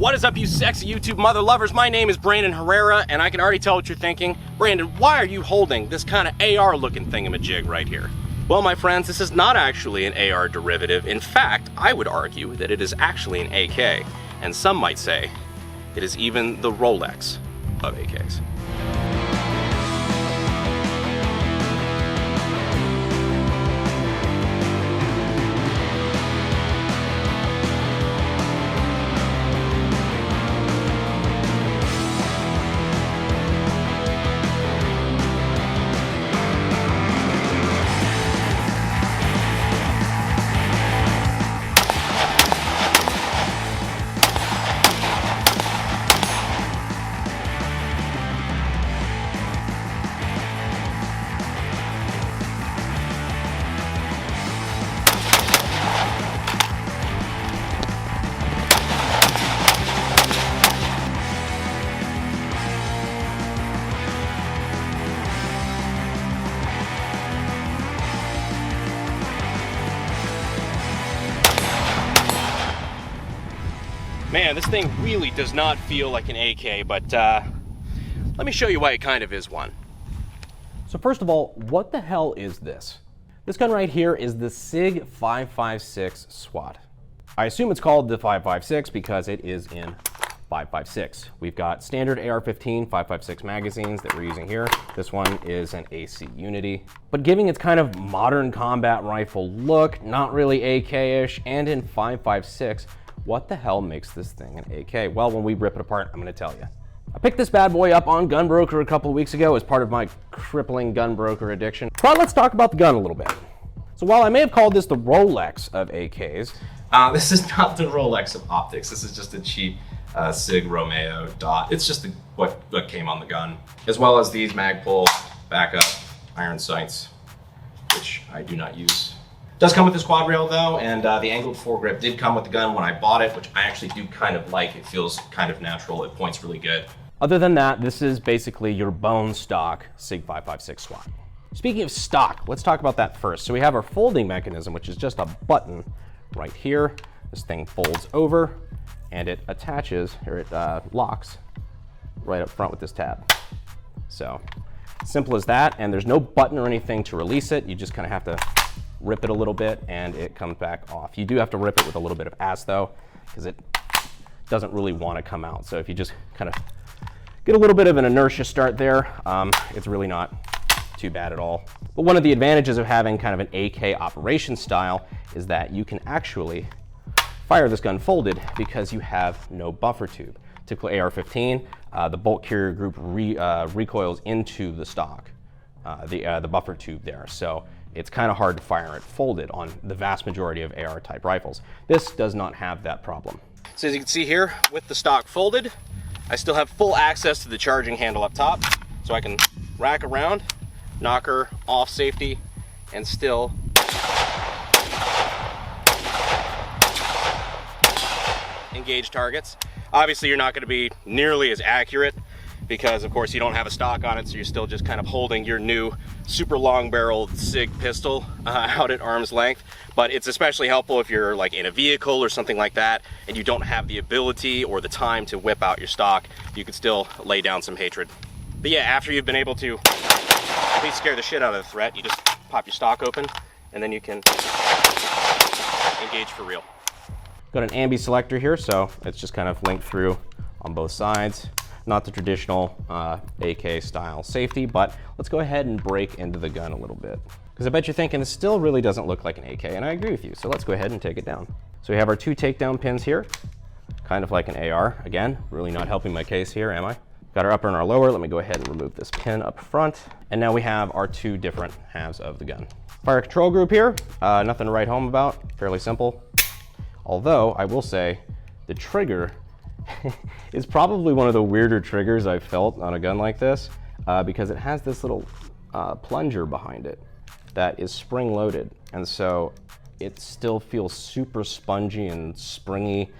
What is up, you sexy YouTube mother lovers? My name is Brandon Herrera, and I can already tell what you're thinking. Brandon, why are you holding this kind of AR looking thingamajig right here? Well, my friends, this is not actually an AR derivative. In fact, I would argue that it is actually an AK, and some might say it is even the Rolex of AKs. Man, this thing really does not feel like an AK, but let me show you why it kind of is one. So first of all, what the hell is this? This gun right here is the SIG 556 SWAT. I assume it's called the 556 because it is in 556. We've got standard AR-15 556 magazines that we're using here. This one is an AC Unity. But giving its kind of modern combat rifle look, not really AK-ish, and in 556, what the hell makes this thing an AK? Well, when we rip it apart, I'm gonna tell you. I picked this bad boy up on Gunbroker a couple of weeks ago as part of my crippling Gunbroker addiction. But let's talk about the gun a little bit. So while I may have called this the Rolex of AKs, this is not the Rolex of optics. This is just a cheap SIG Romeo dot. It's just what came on the gun. As well as these mag pull, backup, iron sights, which I do not use. Does come with the squad rail though, and the angled foregrip did come with the gun when I bought it, which I actually do kind of like. It feels kind of natural. It points really good. Other than that, this is basically your bone stock SIG 556 SWAT. Speaking of stock, let's talk about that first. So we have our folding mechanism, which is just a button right here. This thing folds over and it attaches, or it locks right up front with this tab. So simple as that, and there's no button or anything to release it. You just kind of have to rip it a little bit and it comes back off. You do have to rip it with a little bit of ass though, because it doesn't really want to come out. So if you just kind of get a little bit of an inertia start there, it's really not too bad at all. But one of the advantages of having kind of an AK operation style is that you can actually fire this gun folded because you have no buffer tube. Typical AR-15, the bolt carrier group recoils into the stock, the buffer tube there. So it's kind of hard to fire it folded on the vast majority of AR type rifles. This does not have that problem. So as you can see here, with the stock folded, I still have full access to the charging handle up top, so I can rack around, knock her off safety, and still engage targets. Obviously, you're not going to be nearly as accurate because, of course, you don't have a stock on it, so you're still just kind of holding your new super long-barreled SIG pistol out at arm's length. But it's especially helpful if you're like in a vehicle or something like that, and you don't have the ability or the time to whip out your stock. You can still lay down some hatred. But yeah, after you've been able to at least scare the shit out of the threat, you just pop your stock open, and then you can engage for real. Got an ambi selector here, so it's just kind of linked through on both sides. Not the traditional AK style safety, but let's go ahead and break into the gun a little bit. Because I bet you're thinking this still really doesn't look like an AK, and I agree with you, so let's go ahead and take it down. So we have our two takedown pins here, kind of like an AR. Again, really not helping my case here, am I? Got our upper and our lower. Let me go ahead and remove this pin up front. And now we have our two different halves of the gun. Fire control group here, nothing to write home about, fairly simple. Although, I will say, the trigger is probably one of the weirder triggers I've felt on a gun like this, because it has this little plunger behind it that is spring-loaded. And so it still feels super spongy and springy,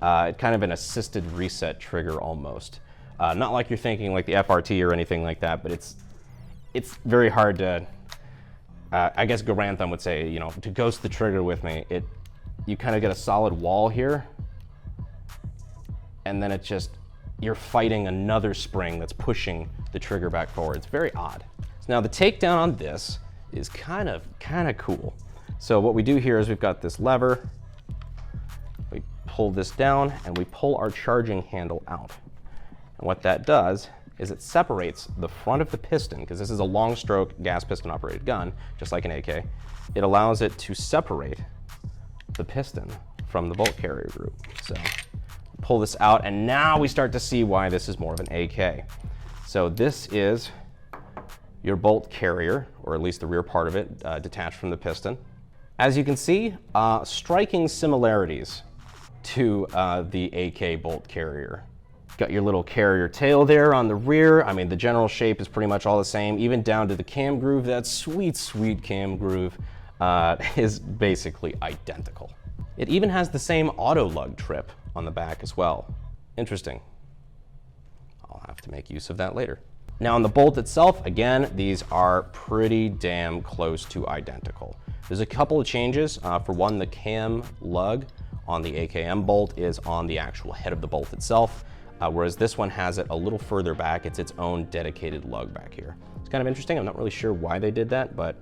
kind of an assisted reset trigger almost. Not like you're thinking like the FRT or anything like that, but it's very hard to, I guess Garantham would say, you know, to ghost the trigger with me. You kind of get a solid wall here, and then you're fighting another spring that's pushing the trigger back forward. It's very odd. So now the takedown on this is kind of cool. So what we do here is we've got this lever, we pull this down, and we pull our charging handle out. And what that does is it separates the front of the piston, because this is a long stroke gas piston operated gun, just like an AK. It allows it to separate the piston from the bolt carrier group. So pull this out, and now we start to see why this is more of an AK. So this is your bolt carrier, or at least the rear part of it, detached from the piston. As you can see, striking similarities to the AK bolt carrier. Got your little carrier tail there on the rear. I mean, the general shape is pretty much all the same, even down to the cam groove. That sweet, sweet cam groove is basically identical. It even has the same auto lug trip on the back as well. Interesting. I'll have to make use of that later. Now on the bolt itself, again, these are pretty damn close to identical. There's a couple of changes. For one, the cam lug on the AKM bolt is on the actual head of the bolt itself, whereas this one has it a little further back. It's its own dedicated lug back here. It's kind of interesting. I'm not really sure why they did that, but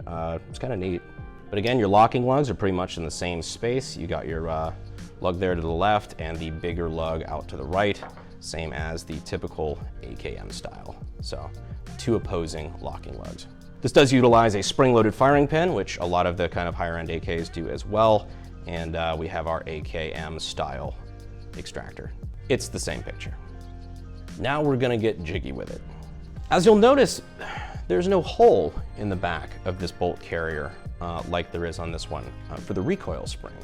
it's kind of neat. But again, your locking lugs are pretty much in the same space. You got your lug there to the left and the bigger lug out to the right, same as the typical AKM style. So 2 opposing locking lugs. This does utilize a spring-loaded firing pin, which a lot of the kind of higher-end AKs do as well. And we have our AKM style extractor. It's the same picture. Now we're gonna get jiggy with it. As you'll notice, there's no hole in the back of this bolt carrier like there is on this one for the recoil spring.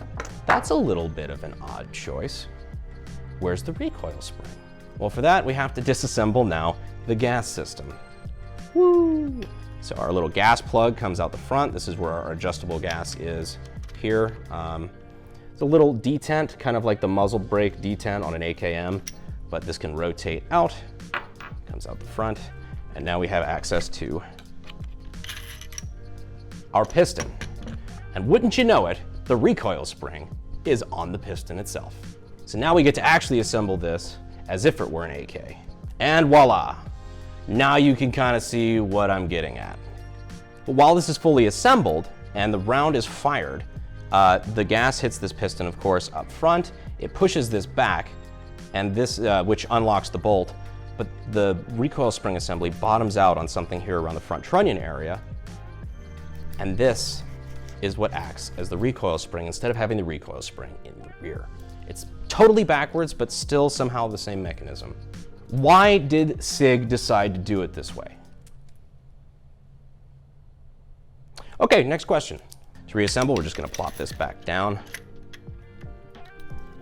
That's a little bit of an odd choice. Where's the recoil spring? Well, for that, we have to disassemble now the gas system. Woo! So our little gas plug comes out the front. This is where our adjustable gas is here. It's a little detent, kind of like the muzzle brake detent on an AKM, but this can rotate out, comes out the front, and now we have access to our piston. And wouldn't you know it, the recoil spring is on the piston itself. So now we get to actually assemble this as if it were an AK. And voila, now you can kind of see what I'm getting at. But while this is fully assembled and the round is fired, the gas hits this piston, of course, up front. It pushes this back, and this, which unlocks the bolt, but the recoil spring assembly bottoms out on something here around the front trunnion area. And this is what acts as the recoil spring instead of having the recoil spring in the rear. It's totally backwards, but still somehow the same mechanism. Why did SIG decide to do it this way? Okay, next question. To reassemble, we're just gonna plop this back down.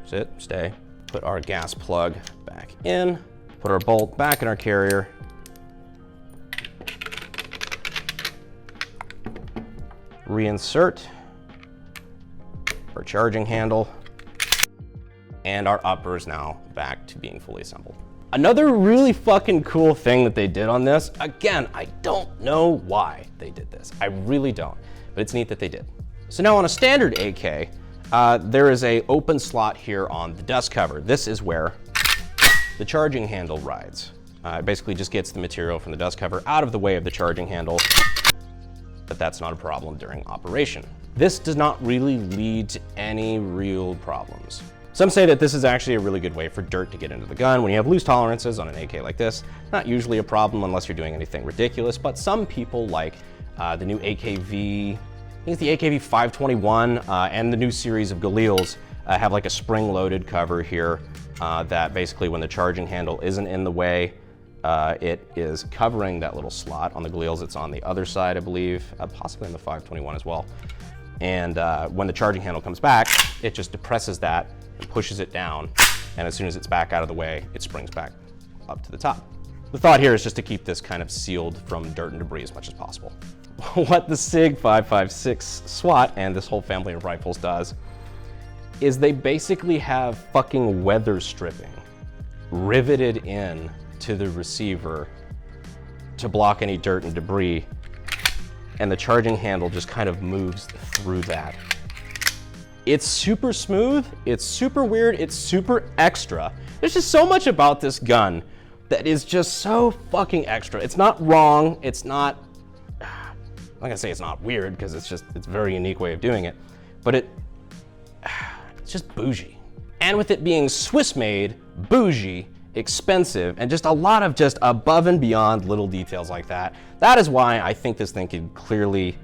Sit, stay. Put our gas plug back in. Put our bolt back in our carrier. Reinsert our charging handle. And our upper is now back to being fully assembled. Another really fucking cool thing that they did on this, again, I don't know why they did this. I really don't, but it's neat that they did. So now on a standard AK, there is a open slot here on the dust cover. This is where the charging handle rides. It basically just gets the material from the dust cover out of the way of the charging handle, but that's not a problem during operation. This does not really lead to any real problems. Some say that this is actually a really good way for dirt to get into the gun. When you have loose tolerances on an AK like this, not usually a problem unless you're doing anything ridiculous, but some people like the new AKV, I think it's the AKV 521 and the new series of Galils have like a spring-loaded cover here that basically when the charging handle isn't in the way, it is covering that little slot. On the Galils, it's on the other side, I believe, possibly on the 521 as well. And when the charging handle comes back, it just depresses that and pushes it down. And as soon as it's back out of the way, it springs back up to the top. The thought here is just to keep this kind of sealed from dirt and debris as much as possible. What the SIG 5.56 SWAT and this whole family of rifles does is they basically have fucking weather stripping riveted in to the receiver to block any dirt and debris, and the charging handle just kind of moves through that. It's super smooth, it's super weird, it's super extra. There's just so much about this gun that is just so fucking extra. It's not wrong. It's not, like I say, it's not weird because it's a very unique way of doing it, but it's just bougie. And with it being Swiss made, bougie, expensive, and just a lot of just above and beyond little details like that, that is why I think this thing could clearly,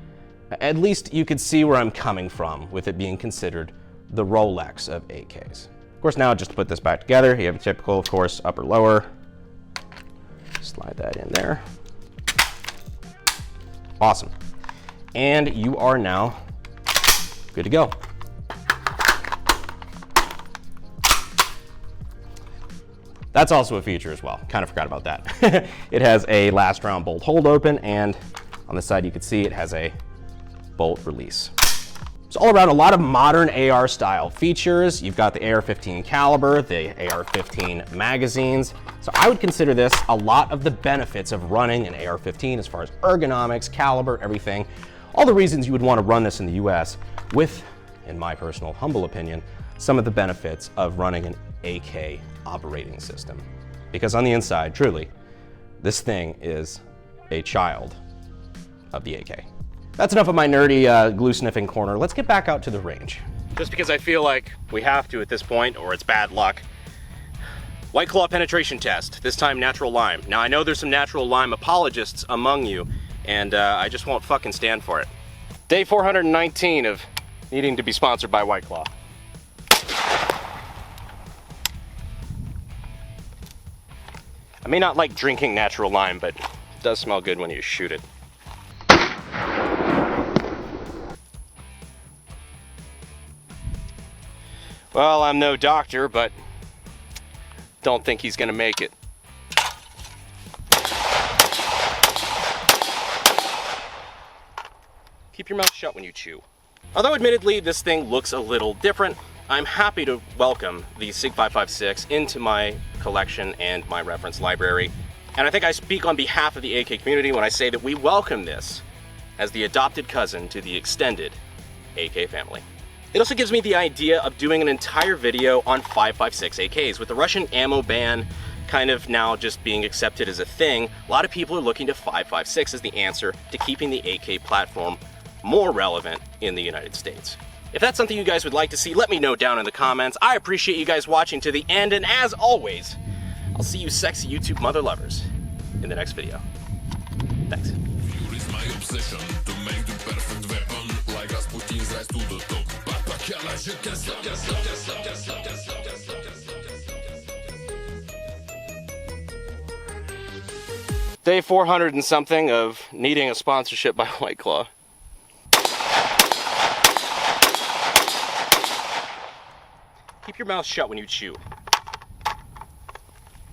at least you could see where I'm coming from with it being considered the Rolex of AKs. Of course, now just to put this back together, you have a typical, of course, upper lower. Slide that in there. Awesome. And you are now good to go. That's also a feature as well. Kind of forgot about that. It has a last round bolt hold open, and on the side you can see it has a bolt release. It's all around a lot of modern AR style features. You've got the AR-15 caliber, the AR-15 magazines. So I would consider this a lot of the benefits of running an AR-15 as far as ergonomics, caliber, everything. All the reasons you would want to run this in the US with, in my personal humble opinion, some of the benefits of running an AK operating system. Because on the inside, truly, this thing is a child of the AK. That's enough of my nerdy glue sniffing corner. Let's get back out to the range. Just because I feel like we have to at this point, or it's bad luck. White Claw penetration test, this time natural lime. Now I know there's some natural lime apologists among you, and I just won't fucking stand for it. Day 419 of needing to be sponsored by White Claw. I may not like drinking natural lime, but it does smell good when you shoot it. Well, I'm no doctor, but don't think he's gonna make it. Keep your mouth shut when you chew. Although admittedly this thing looks a little different, I'm happy to welcome the SIG 556 into my collection and my reference library. And I think I speak on behalf of the AK community when I say that we welcome this as the adopted cousin to the extended AK family. It also gives me the idea of doing an entire video on 556 AKs. With the Russian ammo ban kind of now just being accepted as a thing, a lot of people are looking to 556 as the answer to keeping the AK platform more relevant in the United States. If that's something you guys would like to see, let me know down in the comments. I appreciate you guys watching to the end, and as always, I'll see you sexy YouTube mother lovers in the next video. Thanks. Day 400 and something of needing a sponsorship by White Claw. Keep your mouth shut when you chew.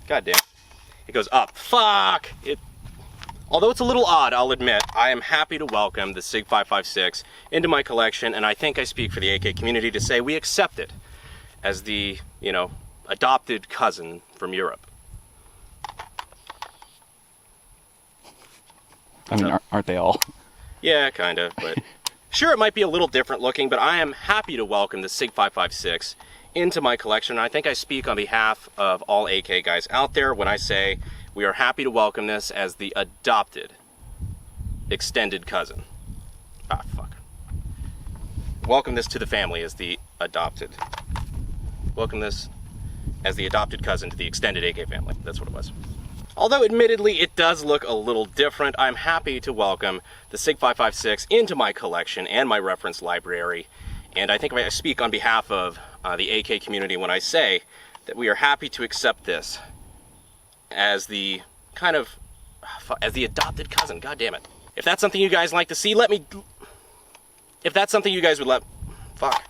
God damn. It goes up. Fuck! Although it's a little odd, I'll admit, I am happy to welcome the SIG 556 into my collection, and I think I speak for the AK community to say we accept it as the, adopted cousin from Europe. I mean, aren't they all? Yeah, kind of, but sure, it might be a little different looking, but I am happy to welcome the SIG 556 into my collection. I think I speak on behalf of all AK guys out there when I say we are happy to welcome this as the adopted extended cousin. Ah, fuck. Welcome this to the family as the adopted. Welcome this as the adopted cousin to the extended AK family. That's what it was. Although admittedly it does look a little different, I'm happy to welcome the SIG 556 into my collection and my reference library. And I think I speak on behalf of the AK community when I say that we are happy to accept this as the as the adopted cousin. God damn it. If that's something you guys like to see, if that's something you guys would fuck.